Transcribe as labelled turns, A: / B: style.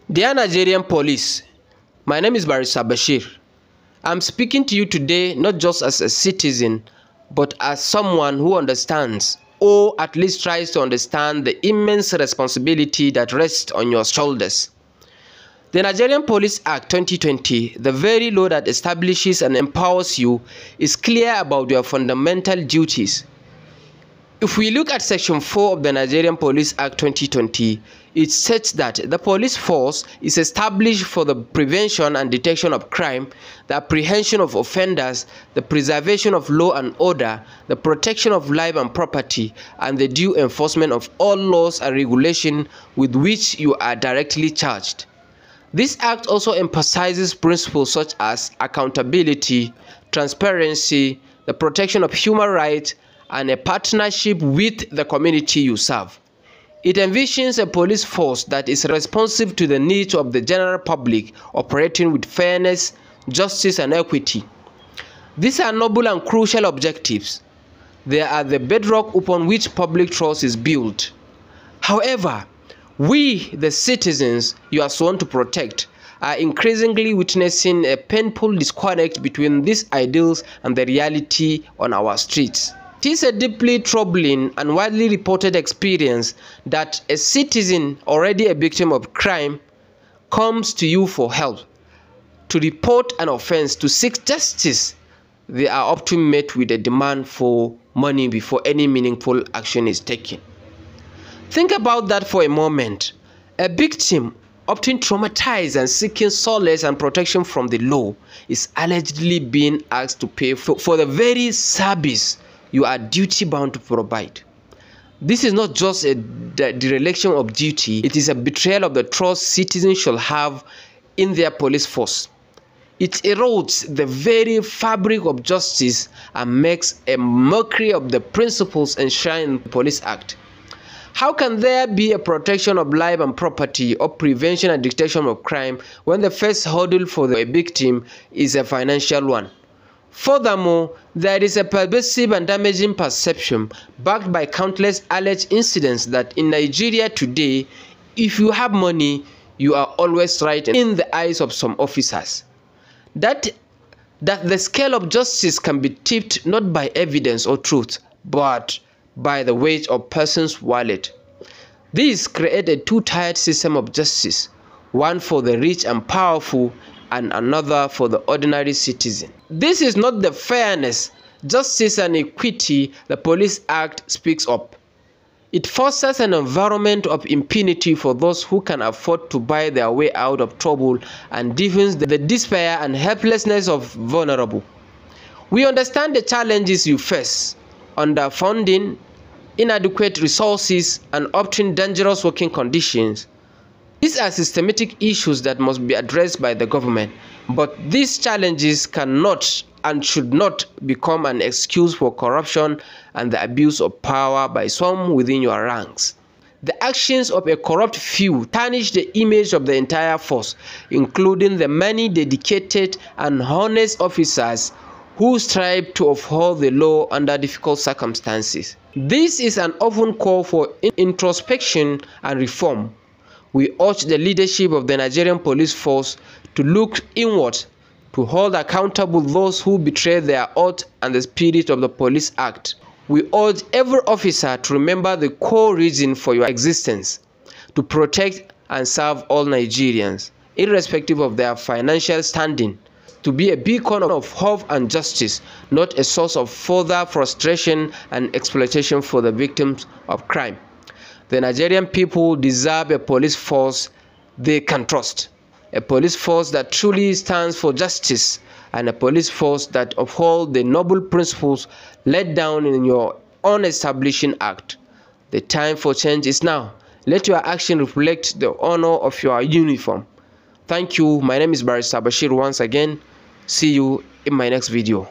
A: Dear Nigerian police, my name is Barrister Bashir. I'm speaking to you today not just as a citizen, but as someone who understands, or at least tries to understand, the immense responsibility that rests on your shoulders. The Nigerian Police Act 2020, the very law that establishes and empowers you, is clear about your fundamental duties. If we look at Section 4 of the Nigerian Police Act 2020, it states that the police force is established for the prevention and detection of crime, the apprehension of offenders, the preservation of law and order, the protection of life and property, and the due enforcement of all laws and regulations with which you are directly charged. This act also emphasizes principles such as accountability, transparency, the protection of human rights, and a partnership with the community you serve. It envisions a police force that is responsive to the needs of the general public, operating with fairness, justice, and equity. These are noble and crucial objectives. They are the bedrock upon which public trust is built. However, we, the citizens you are sworn to protect, are increasingly witnessing a painful disconnect between these ideals and the reality on our streets. It is a deeply troubling and widely reported experience that a citizen already a victim of crime comes to you for help, to report an offense, to seek justice. They are often met with a demand for money before any meaningful action is taken. Think about that for a moment. A victim, often traumatized and seeking solace and protection from the law, is allegedly being asked to pay for the very service you are duty-bound to provide. This is not just a dereliction of duty, it is a betrayal of the trust citizens shall have in their police force. It erodes the very fabric of justice and makes a mockery of the principles enshrined in the Police Act. How can there be a protection of life and property or prevention and detection of crime when the first hurdle for a victim is a financial one? Furthermore, there is a pervasive and damaging perception backed by countless alleged incidents that in Nigeria today, if you have money, you are always right in the eyes of some officers. That the scale of justice can be tipped not by evidence or truth, but by the weight of person's wallet. This creates a two-tiered system of justice, one for the rich and powerful and another for the ordinary citizen. This is not the fairness, justice, and equity the Police Act speaks of. It fosters an environment of impunity for those who can afford to buy their way out of trouble and deepens the despair and helplessness of vulnerable. We understand the challenges you face: underfunding, inadequate resources, and often dangerous working conditions. These are systematic issues that must be addressed by the government, but these challenges cannot and should not become an excuse for corruption and the abuse of power by some within your ranks. The actions of a corrupt few tarnish the image of the entire force, including the many dedicated and honest officers who strive to uphold the law under difficult circumstances. This is an open call for introspection and reform. We urge the leadership of the Nigerian police force to look inward, to hold accountable those who betray their oath and the spirit of the Police Act. We urge every officer to remember the core reason for your existence: to protect and serve all Nigerians, irrespective of their financial standing, to be a beacon of hope and justice, not a source of further frustration and exploitation for the victims of crime. The Nigerian people deserve a police force they can trust, a police force that truly stands for justice, and a police force that upholds the noble principles laid down in your own establishing act. The time for change is now. Let your action reflect the honor of your uniform. Thank you. My name is Barrister Bashir once again. See you in my next video.